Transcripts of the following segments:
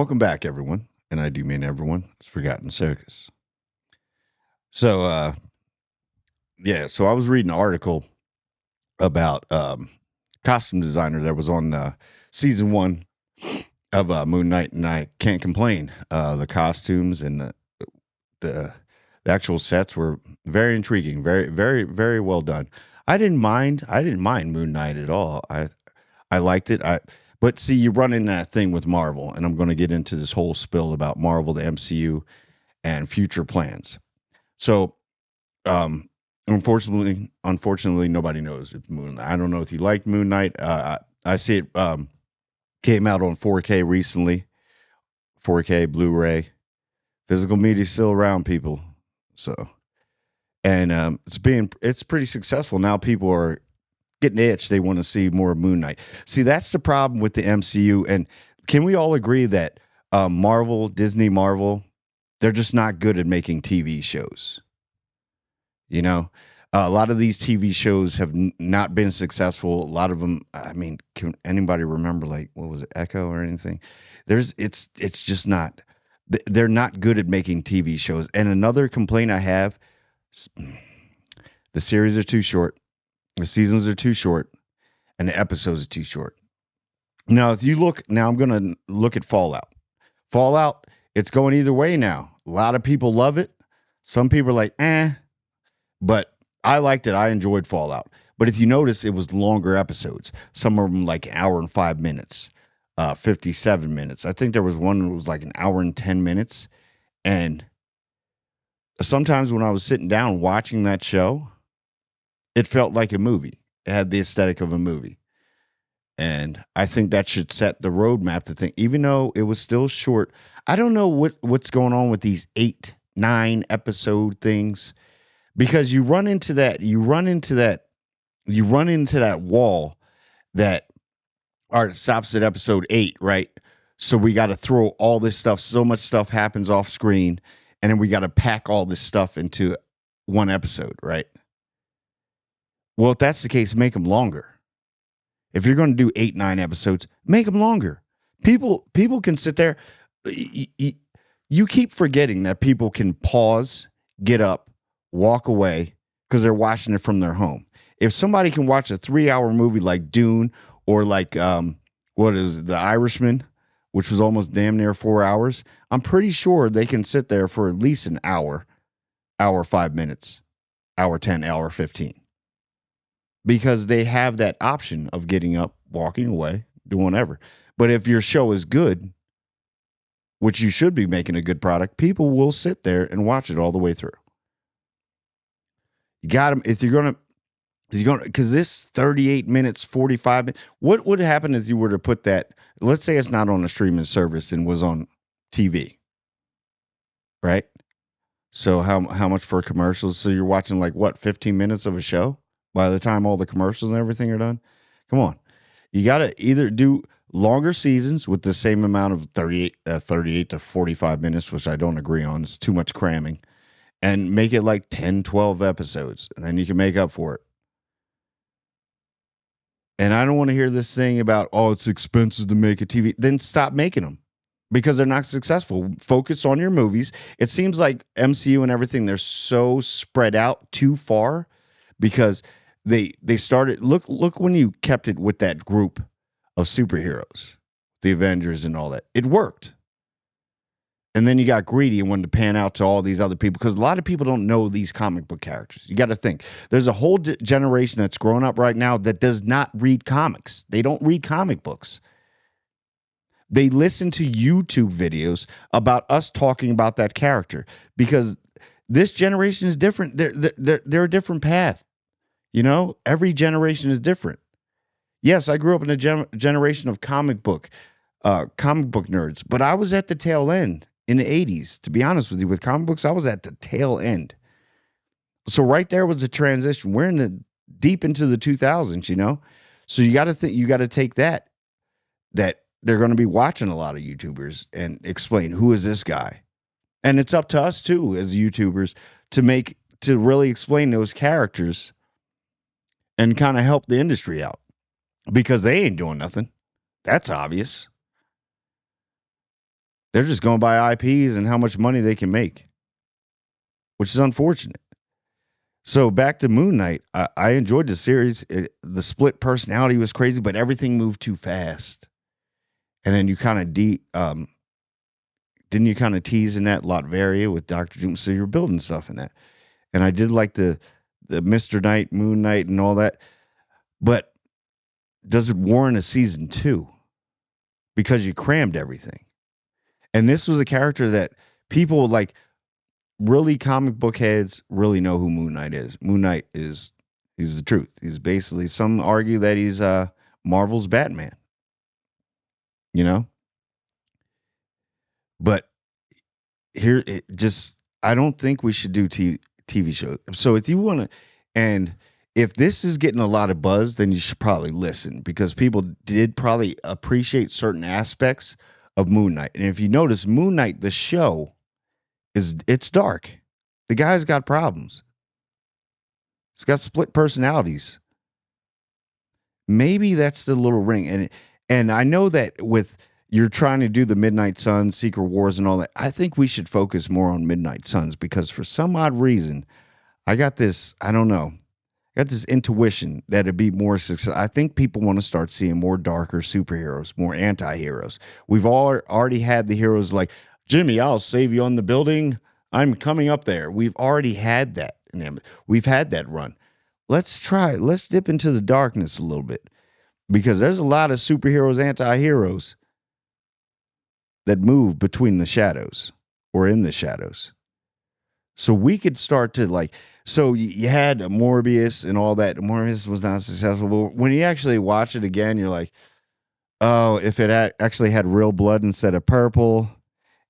Welcome back, everyone. And I do mean everyone. It's Forgotten Circus. So, so I was reading an article about costume designer that was on season one of Moon Knight, and I can't complain. The costumes and the the actual sets were very intriguing, very, very, very well done. I didn't mind Moon Knight at all. I liked it. But see, you run in that thing with Marvel, and I'm going to get into this whole spill about Marvel, the MCU, and future plans. So, unfortunately, nobody knows if Moon. I don't know if you liked Moon Knight. I see it came out on 4K recently, 4K Blu-ray. Physical media is still around, people. So, and it's pretty successful now. People are getting itch. They want to see more Moon Knight. See, that's the problem with the MCU. And can we all agree that Disney Marvel, they're just not good at making TV shows? You know, a lot of these TV shows have not been successful. A lot of them, I mean, can anybody remember like what was it, Echo or anything? It's just not. They're not good at making TV shows. And another complaint I have, the series are too short, the seasons are too short, and the episodes are too short. Now, if you look, now I'm gonna look at Fallout. Fallout, it's going either way now. A lot of people love it. Some people are like, but I liked it. I enjoyed Fallout. But if you notice, it was longer episodes. Some of them like an hour and 5 minutes, 57 minutes. I think there was one that was like an hour and 10 minutes. And sometimes when I was sitting down watching that show, it felt like a movie. It had the aesthetic of a movie. And I think that should set the roadmap to think, even though it was still short, I don't know what's going on with these 8, 9 episode things, because you run into that wall that art stops at episode 8, right? So we got to throw all this stuff. So much stuff happens off screen, and then we got to pack all this stuff into one episode, right? Well, if that's the case, make them longer. If you're going to do 8, 9 episodes, make them longer. People can sit there. You keep forgetting that people can pause, get up, walk away because they're watching it from their home. If somebody can watch a 3-hour movie like Dune or like what is it, The Irishman, which was almost damn near 4 hours, I'm pretty sure they can sit there for at least an hour, hour 5 minutes, hour 10, hour 15, because they have that option of getting up, walking away, doing whatever. But if your show is good, which you should be making a good product, people will sit there and watch it all the way through. You got them if you're gonna because this 38 minutes, 45 minutes. What would happen if you were to put that? Let's say it's not on a streaming service and was on TV, right? So how much for commercials? So you're watching like what, 15 minutes of a show by the time all the commercials and everything are done? Come on. You got to either do longer seasons with the same amount of 38 to 45 minutes, which I don't agree on. It's too much cramming. And make it like 10, 12 episodes, and then you can make up for it. And I don't want to hear this thing about, oh, it's expensive to make a TV. Then stop making them because they're not successful. Focus on your movies. It seems like MCU and everything, they're so spread out too far because they started look when you kept it with that group of superheroes, the Avengers and all that. It worked. And then you got greedy and wanted to pan out to all these other people because a lot of people don't know these comic book characters. You got to think there's a whole generation that's grown up right now that does not read comics. They don't read comic books. They listen to YouTube videos about us talking about that character because this generation is different. They're a different path. You know, every generation is different. Yes, I grew up in a generation of comic book nerds, but I was at the tail end in the 80s. To be honest with you, with comic books, I was at the tail end. So right there was a transition. We're in the deep into the 2000s, you know? So you got to think, you got to take that they're going to be watching a lot of YouTubers and explain who is this guy. And it's up to us too, as YouTubers, to really explain those characters and kind of help the industry out because they ain't doing nothing. That's obvious. They're just going by IPs and how much money they can make, which is unfortunate. So back to Moon Knight, I enjoyed the series. The split personality was crazy, but everything moved too fast. And then you kind of didn't you kind of tease in that Latveria with Doctor Doom? So you're building stuff in that, and I did like the Mister Knight, Moon Knight, and all that. But does it warrant a season two? Because you crammed everything, and this was a character that people like really comic book heads really know who Moon Knight is. Moon Knight is he's the truth. He's basically some argue that he's Marvel's Batman, you know? But here it just I don't think we should do TV shows. So if you want to and if this is getting a lot of buzz, then you should probably listen because people did probably appreciate certain aspects of Moon Knight. And if you notice Moon Knight the show is it's dark. The guy's got problems. He's got split personalities. Maybe that's the little ring. And I know that with you're trying to do the Midnight Suns, Secret Wars, and all that. I think we should focus more on Midnight Suns because for some odd reason, I got this. I don't know. I got this intuition that it'd be more success. I think people want to start seeing more darker superheroes, more anti-heroes. We've all already had the heroes like Jimmy, I'll save you on the building. I'm coming up there. We've already had that. We've had that run. Let's dip into the darkness a little bit because there's a lot of superheroes, anti-heroes that move between the shadows or in the shadows. So we could start to like so you had Morbius and all that. Morbius was not successful. But when you actually watch it again, you're like, oh, if it actually had real blood instead of purple,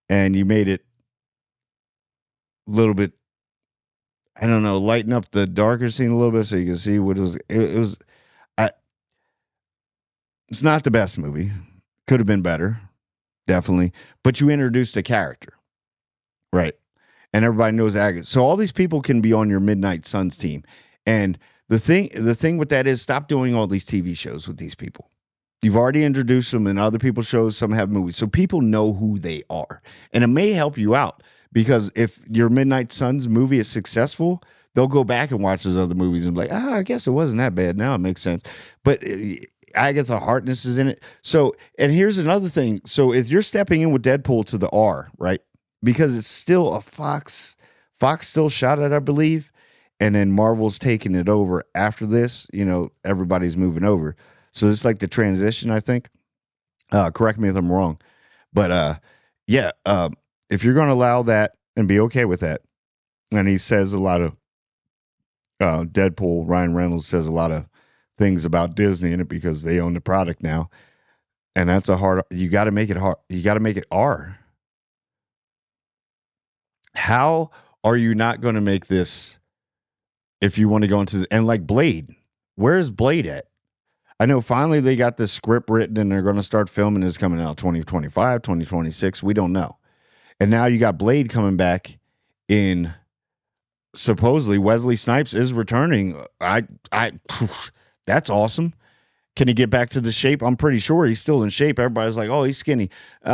and you made it a little bit, I don't know, lighten up the darker scene a little bit so you can see what it was. It was, I, it's not the best movie. Could have been better, definitely. But you introduced a character, right? And everybody knows Agatha. So all these people can be on your Midnight Suns team. And the thing with that is stop doing all these TV shows with these people. You've already introduced them in other people's shows, some have movies. So people know who they are. And it may help you out because if your Midnight Suns movie is successful, they'll go back and watch those other movies and be like, I guess it wasn't that bad. Now it makes sense. But Agatha Harkness is in it. So, and here's another thing. So if you're stepping in with Deadpool to the R, right? Because it's still a Fox still shot it, I believe, and then Marvel's taking it over after this. Everybody's moving over, so it's like the transition. I think. Correct me if I'm wrong, but yeah, if you're going to allow that and be okay with that, and he says a lot of Deadpool, Ryan Reynolds says a lot of things about Disney in it because they own the product now, and that's a hard. You got to make it hard. You got to make it R. How are you not going to make this if you want to go into and like Blade? Where's Blade at? I know finally they got the script written and they're going to start filming. It's coming out 2025, 2026. We don't know. And now you got Blade coming back in supposedly Wesley Snipes is returning. I that's awesome. Can he get back to the shape? I'm pretty sure he's still in shape. Everybody's like, oh, he's skinny.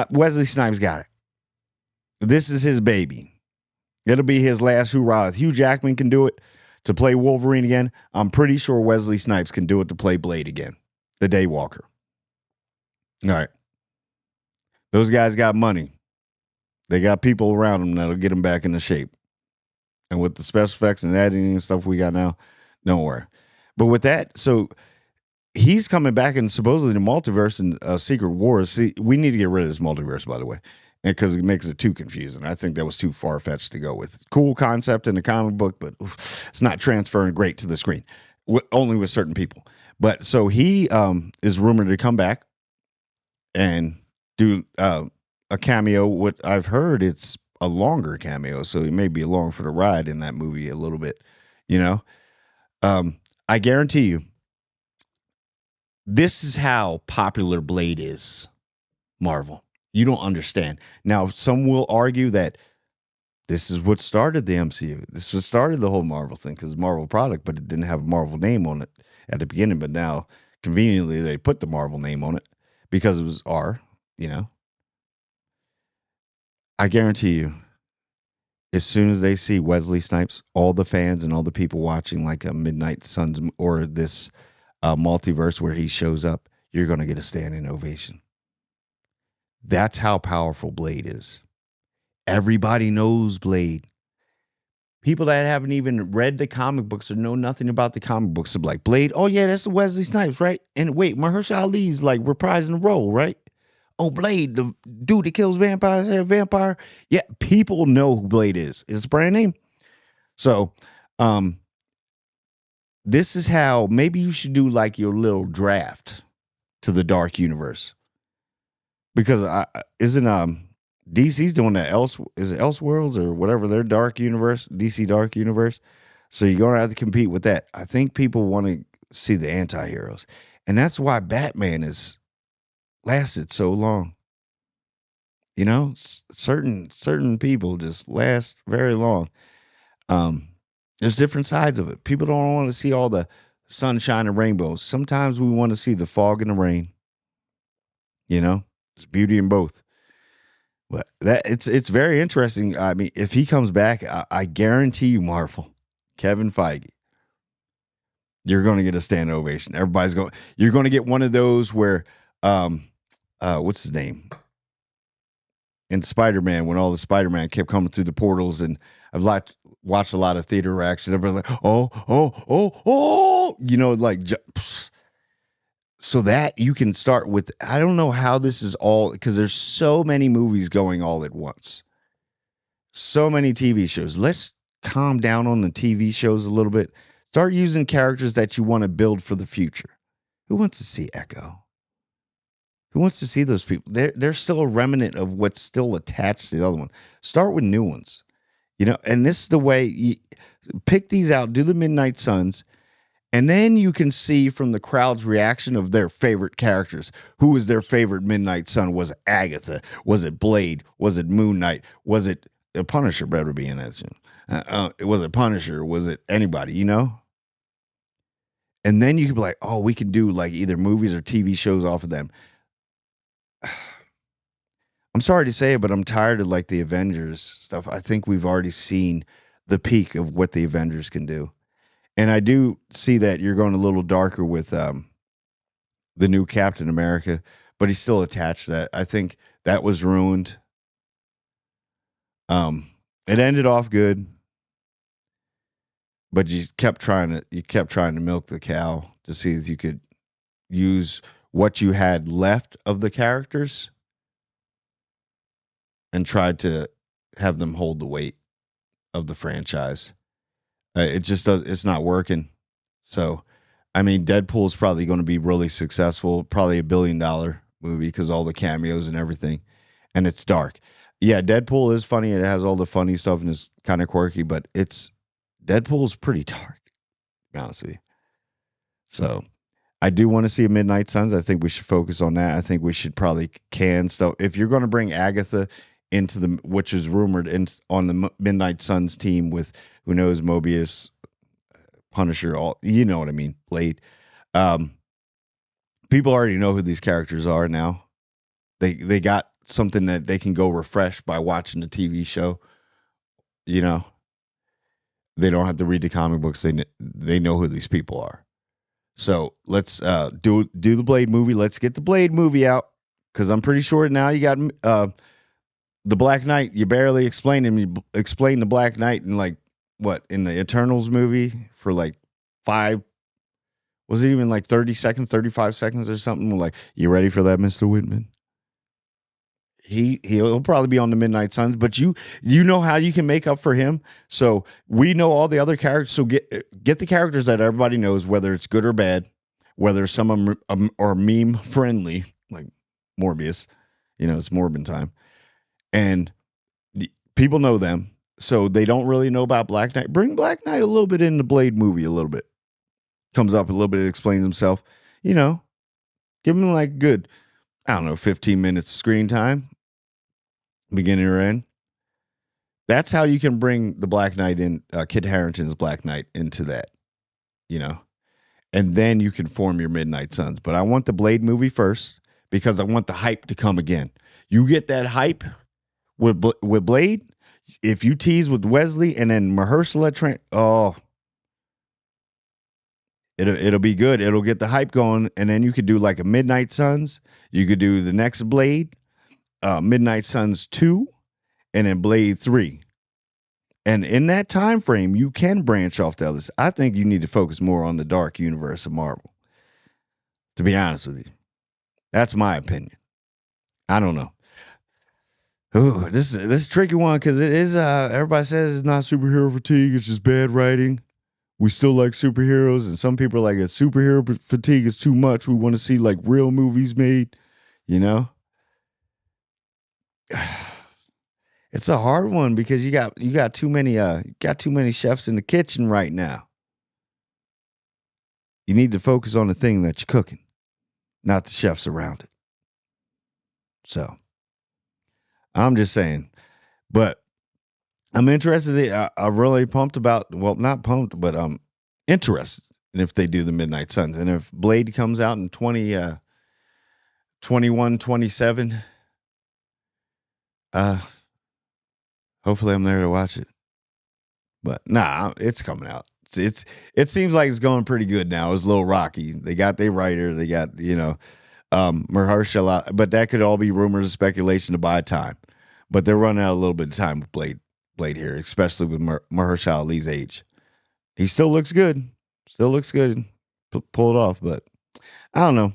Wesley Snipes got it. This is his baby. It'll be his last hoorah. If Hugh Jackman can do it to play Wolverine again, I'm pretty sure Wesley Snipes can do it to play Blade again, the Daywalker. All right. Those guys got money. They got people around them that'll get them back into shape. And with the special effects and editing and stuff we got now, don't worry. But with that, so he's coming back and supposedly the multiverse and Secret Wars. See, we need to get rid of this multiverse, by the way, because it makes it too confusing. I think that was too far fetched to go with. Cool concept in the comic book, but it's not transferring great to the screen, only with certain people. But so he is rumored to come back and do a cameo. What I've heard, it's a longer cameo, so he may be along for the ride in that movie a little bit. You know, I guarantee you this is how popular Blade is, Marvel. You don't understand. Now, some will argue that this is what started the MCU. This is what started the whole Marvel thing because it's a Marvel product, but it didn't have a Marvel name on it at the beginning. But now, conveniently, they put the Marvel name on it because it was R, you know. I guarantee you, as soon as they see Wesley Snipes, all the fans and all the people watching like a Midnight Suns or this multiverse where he shows up, you're going to get a standing ovation. That's how powerful Blade is. Everybody knows Blade. People that haven't even read the comic books or know nothing about the comic books are like, Blade, oh yeah, that's the Wesley Snipes, right? And wait, Mahershala Ali's like reprising the role, right? Oh, Blade, the dude that kills vampires, vampire. Yeah, people know who Blade is. It's a brand name. So, um, this is how maybe you should do like your little draft to the Dark Universe because isn't DC's doing that else is it Elseworlds or whatever their Dark Universe DC Dark Universe. So you're gonna have to compete with that. I think people want to see the anti-heroes, and that's why Batman has lasted so long. You know, certain people just last very long. Um, there's different sides of it. People don't want to see all the sunshine and rainbows. Sometimes we want to see the fog and the rain. You know, there's beauty in both. But that it's very interesting. I mean, if he comes back, I guarantee you, Marvel, Kevin Feige, you're going to get a standing ovation. Everybody's going. You're going to get one of those where, what's his name? In Spider-Man, when all the Spider-Man kept coming through the portals, and I've watched a lot of theater reactions. Everybody's like, oh, oh, oh, oh, like so that you can start with. I don't know how this is all because there's so many movies going all at once, so many TV shows. Let's calm down on the TV shows a little bit. Start using characters that you want to build for the future. Who wants to see Echo? Who wants to see those people? They're still a remnant of what's still attached to the other one. Start with new ones, and this is the way you pick these out. Do the Midnight Suns, and then you can see from the crowd's reaction of their favorite characters. Who was their favorite Midnight Sun? Was it Agatha? Was it Blade? Was it Moon Knight? Was it the Punisher? Better be in that. Was it Punisher? Was it anybody? And then you could be like, oh, we can do like either movies or TV shows off of them. I'm sorry to say it, but I'm tired of like the Avengers stuff. I think we've already seen the peak of what the Avengers can do. And I do see that you're going a little darker with the new Captain America, but he's still attached to that. I think that was ruined. It ended off good, but you kept trying to milk the cow to see if you could use what you had left of the characters and tried to have them hold the weight of the franchise. It just does. It's not working. So, I mean, Deadpool is probably going to be really successful, probably $1 billion movie because all the cameos and everything, and it's dark. Yeah, Deadpool is funny. It has all the funny stuff and it's kind of quirky, but Deadpool's pretty dark, to be honest with you. So, I do want to see a Midnight Suns. I think we should focus on that. I think we should probably can stuff. If you're going to bring Agatha into the, which is rumored on the Midnight Suns team with who knows Mobius, Punisher, all you know what I mean, Blade. Um, People already know who these characters are now. They got something that they can go refresh by watching the TV show. You know, they don't have to read the comic books. They know who these people are. So let's do the Blade movie. Let's get the Blade movie out because I'm pretty sure now you got the Black Knight. You barely explained him. You explained the Black Knight in like what in the Eternals movie for like five. Was it even like 30 seconds, 35 seconds or something? Like, you ready for that, Mr. Whitman? He'll probably be on the Midnight Suns, but you know how you can make up for him. So we know all the other characters. So get the characters that everybody knows, whether it's good or bad, whether some of them are meme friendly, like Morbius. It's Morbin time, and people know them, so they don't really know about Black Knight. Bring Black Knight a little bit in the Blade movie, a little bit. Comes up a little bit, explains himself. Give him like good, I don't know, 15 minutes screen time, beginning or end. That's how you can bring the Black Knight in, Kit Harington's Black Knight into that, you know, and then you can form your Midnight Suns. But I want the Blade movie first because I want the hype to come again. You get that hype with Blade, if you tease with Wesley and then Mahershala, it'll be good. It'll get the hype going, and then you could do like a Midnight Suns. You could do the next Blade, Midnight Suns 2, and then Blade 3. And in that time frame, you can branch off the others. I think you need to focus more on the dark universe of Marvel. To be honest with you, that's my opinion. I don't know. Ooh, this is a tricky one because it is. Everybody says it's not superhero fatigue. It's just bad writing. We still like superheroes, and some people are like, a superhero fatigue is too much. We want to see like real movies made. You know, it's a hard one because you got too many chefs in the kitchen right now. You need to focus on the thing that you're cooking, not the chefs around it. So I'm just saying, but I'm interested. I'm really pumped about. Well, not pumped, but interested in if they do the Midnight Suns and if Blade comes out in 21, 27. Uh, hopefully I'm there to watch it. But nah, it's coming out. It seems like it's going pretty good now. It's a little rocky. They got their writer. They got Mahershala, but that could all be rumors and speculation to buy time. But they're running out a little bit of time with Blade here, especially with Mahershala Ali's age. He still looks good. Still looks good. Pull it off, but I don't know.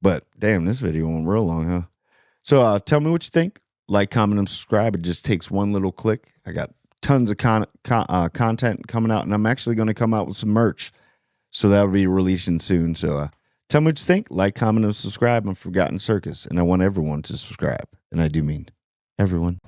But damn, this video went real long, huh? So tell me what you think. Like, comment, and subscribe. It just takes one little click. I got tons of content coming out, and I'm actually going to come out with some merch. So that'll be releasing soon. So tell me what you think. Like, comment, and subscribe on Forgotten Circus. And I want everyone to subscribe. And I do mean everyone.